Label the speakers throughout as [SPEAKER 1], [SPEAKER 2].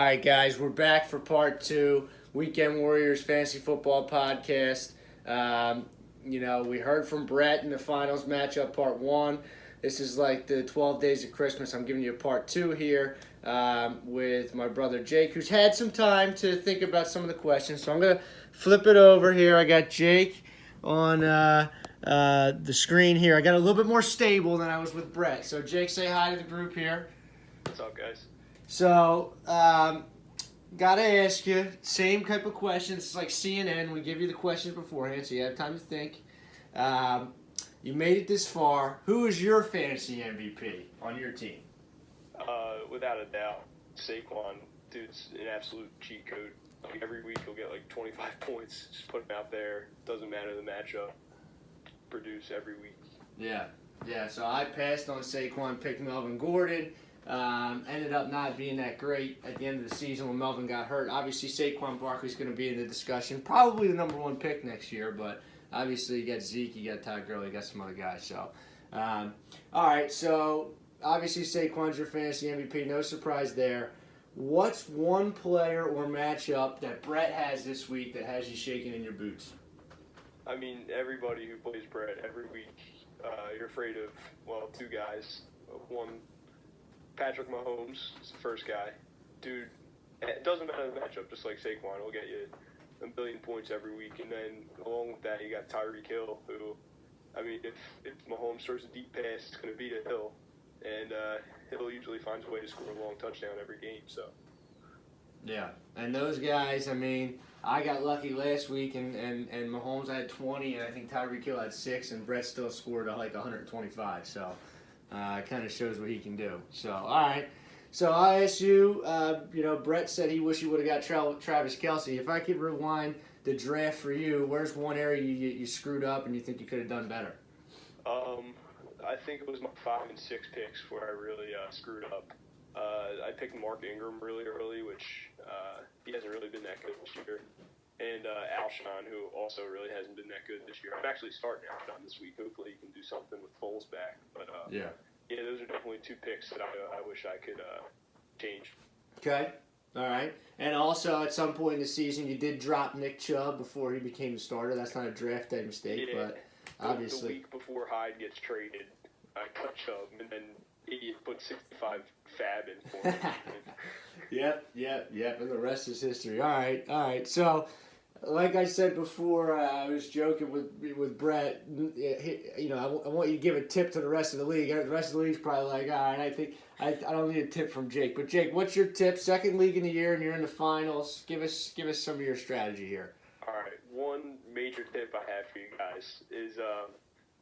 [SPEAKER 1] right, guys, we're back for part two, Weekend Warriors Fantasy Football Podcast. We heard from Brett in the finals matchup, part one. This is like the 12 days of Christmas. I'm giving you a part two here with my brother Jake, who's had some time to think about some of the questions. So I'm going to flip it over here. I got Jake on the screen here. I got a little bit more stable than I was with Brett. So, Jake, say hi to the group here.
[SPEAKER 2] What's up, guys?
[SPEAKER 1] So, gotta ask you, same type of questions. It's like CNN. We give you the questions beforehand, so you have time to think. You made it this far. Who is your fantasy MVP on your team?
[SPEAKER 2] Without a doubt, Saquon. Dude's an absolute cheat code. Like, every week he'll get like 25 points. Just put him out there. Doesn't matter the matchup. Produce every week.
[SPEAKER 1] Yeah. So I passed on Saquon, picked Melvin Gordon. Ended up not being that great at the end of the season when Melvin got hurt. Obviously, Saquon Barkley's going to be in the discussion. Probably the number one pick next year, but obviously you got Zeke, you got Todd Gurley, you got some other guys. So, all right, so obviously Saquon's your fantasy MVP. No surprise there. What's one player or matchup that Brett has this week that has you shaking in your boots?
[SPEAKER 2] I mean, everybody who plays Brett every week, you're afraid of, two guys. One, Patrick Mahomes is the first guy. Dude, it doesn't matter the matchup, just like Saquon. He'll get you a million points every week. And then along with that, you got Tyreek Hill, who, I mean, if Mahomes throws a deep pass, it's going to beat a Hill. And Hill usually finds a way to score a long touchdown every game. So.
[SPEAKER 1] Yeah, and those guys, I mean, I got lucky last week, and Mahomes had 20, and I think Tyreek Hill had 6, and Brett still scored like 125. So it kind of shows what he can do. So, all right. So I asked you, Brett said he wished he would have got Travis Kelce. If I could rewind the draft for you, where's one area you screwed up and you think you could have done better?
[SPEAKER 2] I think it was my 5 and 6 picks where I really screwed up. I picked Mark Ingram really early, which he hasn't really been that good this year. And Alshon, who also really hasn't been that good this year. I'm actually starting Alshon this week. Hopefully he can do something with Foles back. But yeah, those are definitely two picks that I wish I could change.
[SPEAKER 1] Okay. All right. And also, at some point in the season, you did drop Nick Chubb before he became the starter. That's not a draft day mistake, but obviously.
[SPEAKER 2] The week before Hyde gets traded, I cut Chubb, and then idiot put 65 fab in for him.
[SPEAKER 1] Yep. And the rest is history. All right. So, like I said before, I was joking with Brett. I want you to give a tip to the rest of the league. The rest of the league's probably like, all right, I think I don't need a tip from Jake. But Jake, what's your tip? Second league in the year, and you're in the finals. Give us some of your strategy here.
[SPEAKER 2] All right. One major tip I have for you guys is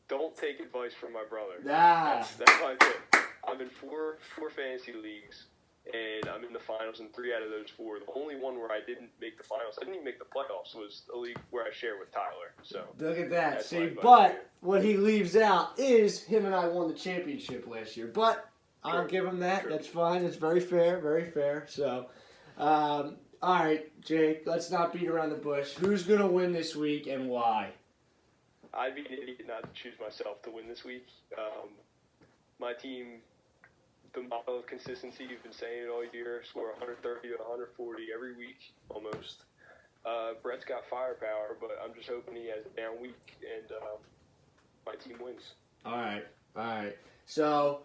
[SPEAKER 2] don't take advice from my brother. That's my tip. I'm in four fantasy leagues, and I'm in the finals in 3 out of those 4. The only one where I didn't make the finals, I didn't even make the playoffs, was a league where I share with Tyler. So
[SPEAKER 1] look at that. See, but what he leaves out is him and I won the championship last year. But I'll give him that. Sure. That's fine. It's very fair. So, all right, Jake, let's not beat around the bush. Who's going to win this week and why?
[SPEAKER 2] I'd be an idiot not to choose myself to win this week. My team, the model of consistency, you've been saying it all year, score 130 to 140 every week almost. Brett's got firepower, but I'm just hoping he has a down week and my team wins.
[SPEAKER 1] All right. So,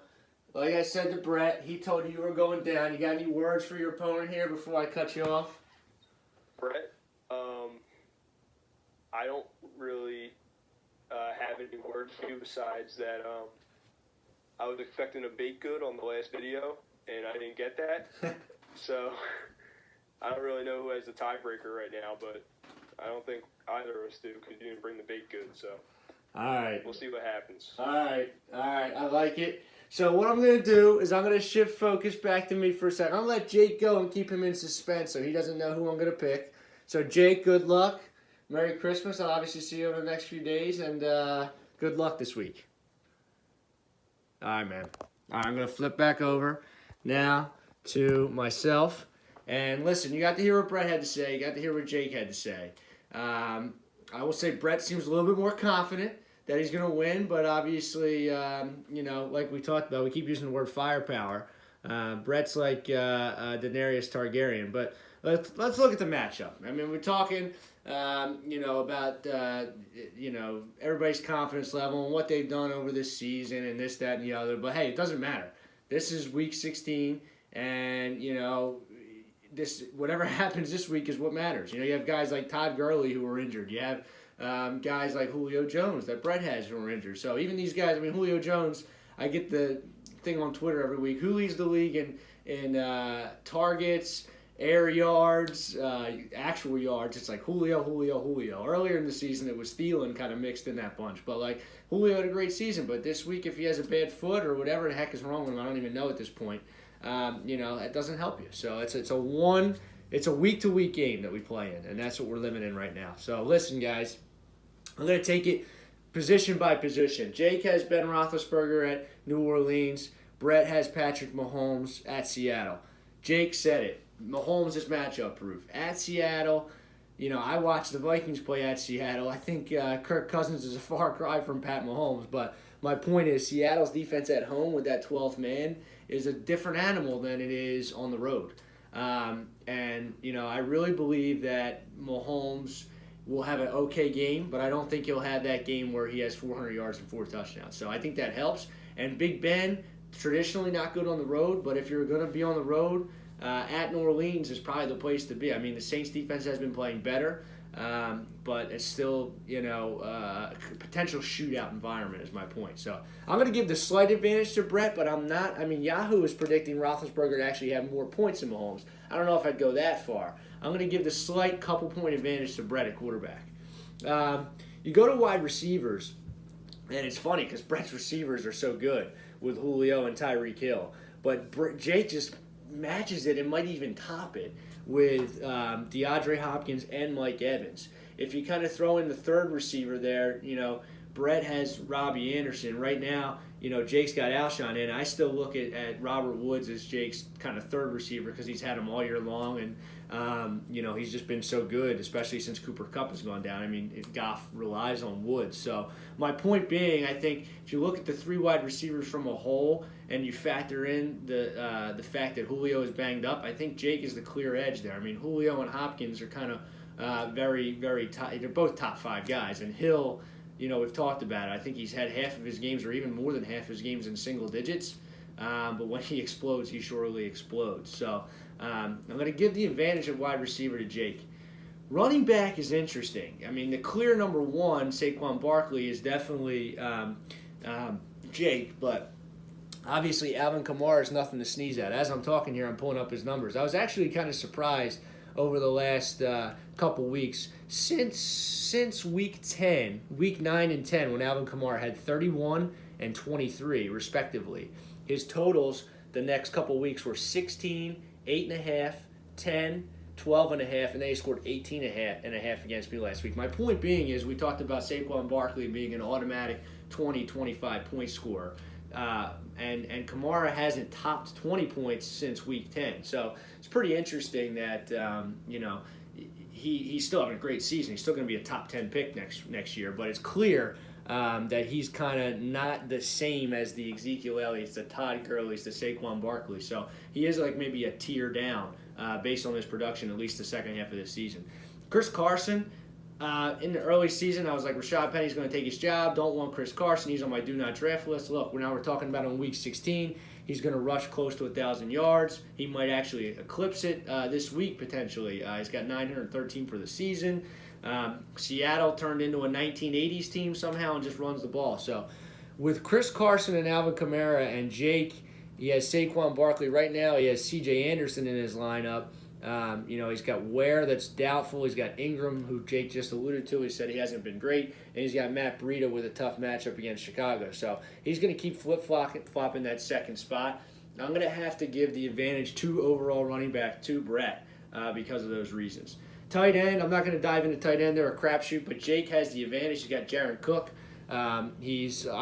[SPEAKER 1] like I said to Brett, he told you were going down. You got any words for your opponent here before I cut you off?
[SPEAKER 2] Brett, I don't really have any words for you besides that I was expecting a baked good on the last video, and I didn't get that. So I don't really know who has the tiebreaker right now, but I don't think either of us do because you didn't bring the baked good. So
[SPEAKER 1] all right,
[SPEAKER 2] we'll see what happens.
[SPEAKER 1] All right, I like it. So what I'm going to do is I'm going to shift focus back to me for a second. I'm going to let Jake go and keep him in suspense so he doesn't know who I'm going to pick. So Jake, good luck. Merry Christmas. I'll obviously see you over the next few days, and good luck this week. All right, man. All right, I'm going to flip back over now to myself. And listen, you got to hear what Brett had to say. You got to hear what Jake had to say. I will say Brett seems a little bit more confident that he's going to win, but obviously, like we talked about, we keep using the word firepower. Brett's like Daenerys Targaryen. But let's look at the matchup. I mean, we're talking, about everybody's confidence level and what they've done over this season and this, that, and the other. But hey, it doesn't matter. This is week 16, and this whatever happens this week is what matters. You have guys like Todd Gurley who are injured. You have guys like Julio Jones that Brett has who are injured. So even these guys, I mean, Julio Jones, I get the thing on Twitter every week. Who leads the league in targets, air yards, actual yards? It's like Julio. Earlier in the season, it was Thielen kind of mixed in that bunch. But like Julio had a great season. But this week, if he has a bad foot or whatever the heck is wrong with him, I don't even know at this point. It doesn't help you. So it's a week-to-week game that we play in, and that's what we're living in right now. So listen, guys, I'm going to take it position by position. Jake has Ben Roethlisberger at New Orleans. Brett has Patrick Mahomes at Seattle. Jake said it. Mahomes is matchup proof. At Seattle, I watched the Vikings play at Seattle. I think Kirk Cousins is a far cry from Pat Mahomes, but my point is Seattle's defense at home with that 12th man is a different animal than it is on the road. I really believe that Mahomes will have an okay game, but I don't think he'll have that game where he has 400 yards and 4 touchdowns. So I think that helps. And Big Ben, traditionally not good on the road, but if you're going to be on the road, at New Orleans is probably the place to be. I mean, the Saints defense has been playing better, but it's still, potential shootout environment is my point. So I'm going to give the slight advantage to Brett, but I'm not. I mean, Yahoo is predicting Roethlisberger to actually have more points than Mahomes. I don't know if I'd go that far. I'm going to give the slight couple-point advantage to Brett at quarterback. You go to wide receivers, and it's funny because Brett's receivers are so good with Julio and Tyreek Hill, but Jake just matches it and might even top it with DeAndre Hopkins and Mike Evans. If you kind of throw in the third receiver there, Brett has Robbie Anderson. Right now, Jake's got Alshon in. I still look at Robert Woods as Jake's kind of third receiver because he's had him all year long, and he's just been so good, especially since Cooper Kupp has gone down. I mean, Goff relies on Woods. So my point being, I think if you look at the 3 wide receivers from a whole and you factor in the fact that Julio is banged up, I think Jake is the clear edge there. I mean, Julio and Hopkins are kind of very, very top. They're both top 5 guys, and Hill, we've talked about it. I think he's had half of his games, or even more than half his games, in single digits. But when he explodes, he surely explodes. So I'm going to give the advantage of wide receiver to Jake. Running back is interesting. I mean, the clear number 1, Saquon Barkley, is definitely Jake, but obviously Alvin Kamara is nothing to sneeze at. As I'm talking here, I'm pulling up his numbers. I was actually kind of surprised over the last couple weeks. Since week 9 and 10, when Alvin Kamara had 31 and 23, respectively, his totals the next couple weeks were 16, 8.5, 10, 12.5, and then he scored 18.5 against me last week. My point being is we talked about Saquon Barkley being an automatic 20, 25 point scorer. And Kamara hasn't topped 20 points since week 10. So it's pretty interesting that, he's still having a great season. He's still going to be a top 10 pick next year. But it's clear that he's kind of not the same as the Ezekiel Elliott's, the Todd Gurley's, the Saquon Barkley. So he is like maybe a tier down based on his production, at least the second half of this season. Chris Carson, in the early season, I was like, Rashad Penny's going to take his job. Don't want Chris Carson. He's on my do not draft list. Look, now we're talking about on week 16. He's going to rush close to 1,000 yards. He might actually eclipse it this week, potentially. He's got 913 for the season. Seattle turned into a 1980s team somehow and just runs the ball. So with Chris Carson and Alvin Kamara and Jake, he has Saquon Barkley. Right now he has C.J. Anderson in his lineup. He's got Ware that's doubtful. He's got Ingram, who Jake just alluded to. He said he hasn't been great. And he's got Matt Breida with a tough matchup against Chicago. So he's going to keep flip-flopping that second spot. I'm going to have to give the advantage to overall running back to Brett because of those reasons. Tight end, I'm not going to dive into tight end. They're a crapshoot, but Jake has the advantage. He's got Jared Cook. I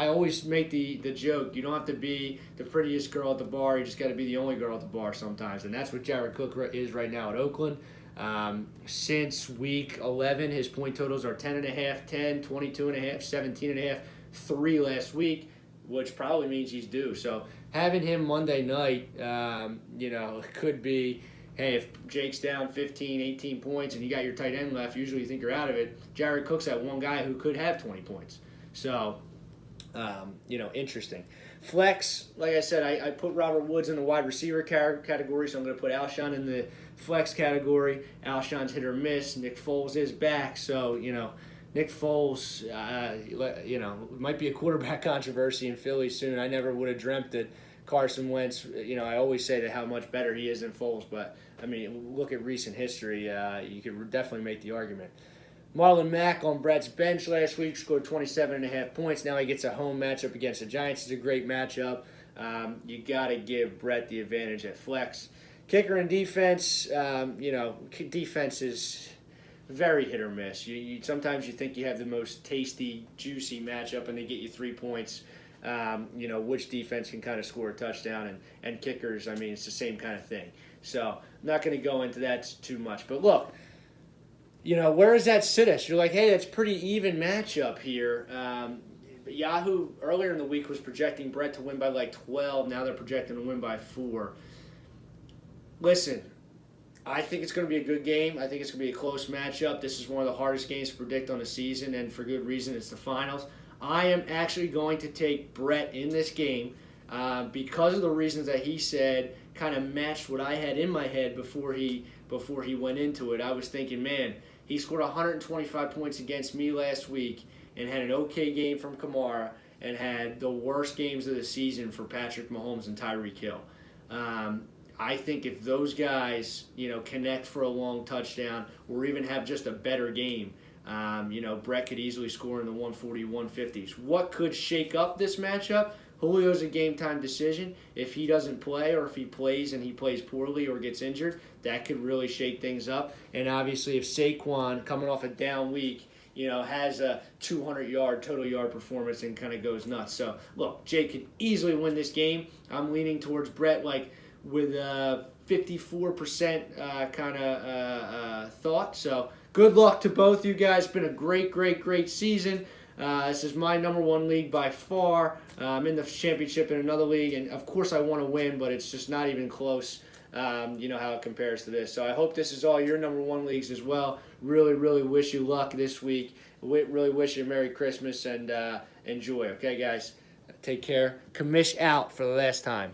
[SPEAKER 1] always make the joke, you don't have to be the prettiest girl at the bar, you just got to be the only girl at the bar sometimes, and that's what Jared Cook is right now at Oakland. Since week 11, his point totals are 10.5, 10, 22.5, 17.5, 3 last week. which probably means he's due. So having him Monday night, could be, hey, if Jake's down 15, 18 points and you got your tight end left, usually you think you're out of it. Jared Cook's that one guy who could have 20 points. So, interesting. Flex, like I said, I put Robert Woods in the wide receiver category, so I'm going to put Alshon in the flex category. Alshon's hit or miss. Nick Foles is back, so, Nick Foles, might be a quarterback controversy in Philly soon. I never would have dreamt that Carson Wentz, I always say that how much better he is than Foles, but, look at recent history. You could definitely make the argument. Marlon Mack on Brett's bench last week scored 27.5 points. Now he gets a home matchup against the Giants. It's a great matchup. You got to give Brett the advantage at flex. Kicker and defense, defense is very hit or miss. Sometimes you think you have the most tasty, juicy matchup and they get you 3 points. Which defense can kind of score a touchdown, and kickers, it's the same kind of thing. So I'm not going to go into that too much. But look, where does that sit us? You're like, hey, that's pretty even matchup here. Yahoo earlier in the week was projecting Brett to win by like 12. Now they're projecting to win by 4. Listen, I think it's going to be a good game. I think it's going to be a close matchup. This is one of the hardest games to predict on the season, and for good reason. It's the finals. I am actually going to take Brett in this game because of the reasons that he said kind of matched what I had in my head before he went into it. I was thinking, man, he scored 125 points against me last week and had an okay game from Kamara and had the worst games of the season for Patrick Mahomes and Tyreek Hill. I think if those guys, connect for a long touchdown or even have just a better game, Brett could easily score in the 140, 150s. What could shake up this matchup? Julio's a game-time decision. If he doesn't play or if he plays and he plays poorly or gets injured, that could really shake things up. And obviously if Saquon, coming off a down week, has a 200-yard total yard performance and kind of goes nuts. So, look, Jake could easily win this game. I'm leaning towards Brett with a 54% kind of thought. So, good luck to both you guys. It's been a great, great, great season. This is my number one league by far. I'm in the championship in another league, and of course I want to win, but it's just not even close, how it compares to this. So I hope this is all your number one leagues as well. Really, really wish you luck this week. Really wish you a Merry Christmas and enjoy. Okay, guys? Take care. Commish out for the last time.